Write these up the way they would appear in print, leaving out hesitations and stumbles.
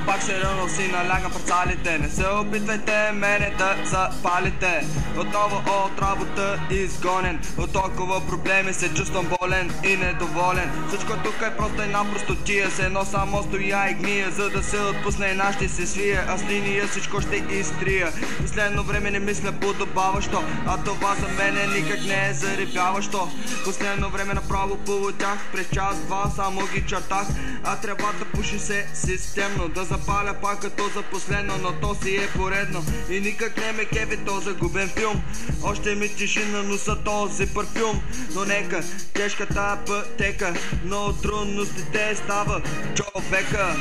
пак ще рано си налягам парцалите. Не се опитвайте мене да запалите. Отново от работа изгонен. От толкова проблеми се чувствам болен и недоволен. Всичко тук е просто и напросто тия. Се едно само стоя и гния. За да се отпусне една ще се свия. Аз линия всичко ще изтрия. Последно време не мисля подобаващо, а това за мене никак не е заребяващо. Последно време направо полутях. През час-два само ги чертах. А тревата пуши се системно. Да запаля пак като за последно, но то си е поредно. И никак не ме кеви то загубен филм. Още ми тиши на носа този парфюм. Но нека тежката пътека, но от трудностите става човека.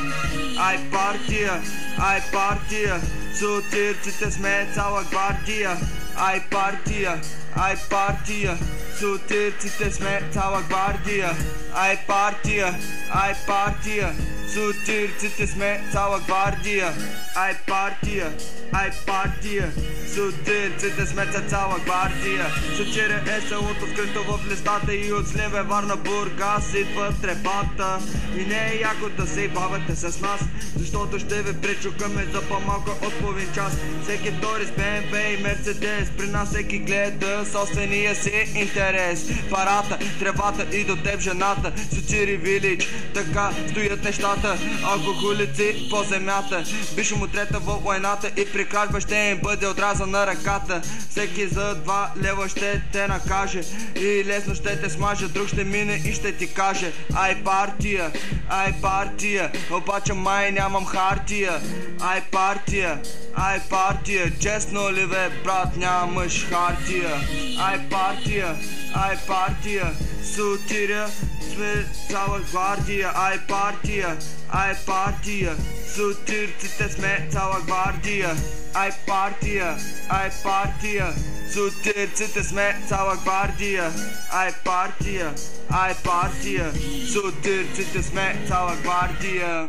Ай партия, ай партия, сутирците сме цяла гвардия. Ай партия, ай партия, сутирците сме цяла гвардия. Ай партия, ай партия, сутирците сме цяла гвардия. Ай партия, ай партия, сутирците сме цяла гвардия. Сучире е селото скрито в листата и от Сливен, Варна, Бургас идва трепата. И не е яко да се бавате с нас, защото ще ви пречукаме за по-малко от половин час. Всеки втори с БМВ и Мерцедес, при нас всеки гледа собствения си интерес. Парата, тревата и до теб жената, Сучири Вилич, така стоят нещата. Алкохолици по земята, бише му трета в войната и при кражба ще им бъде отрязана ръката. Всеки за 2 лева ще те накаже и лесно ще те смаже, друг ще мине и ще ти каже ай партия, ай партия, обаче май нямам хартия. Ай партия, ай партия, честно ли бе брат, нямаш хартия. Ай партия, ай партия, сутиря сме цяла гвардия. Ай партия, ай партия, сутирците сме цяла гвардия. Ай партия, ай партия, сутирците сме цяла гвардия. Ай партия, ай партия, сутирците сме цяла гвардия.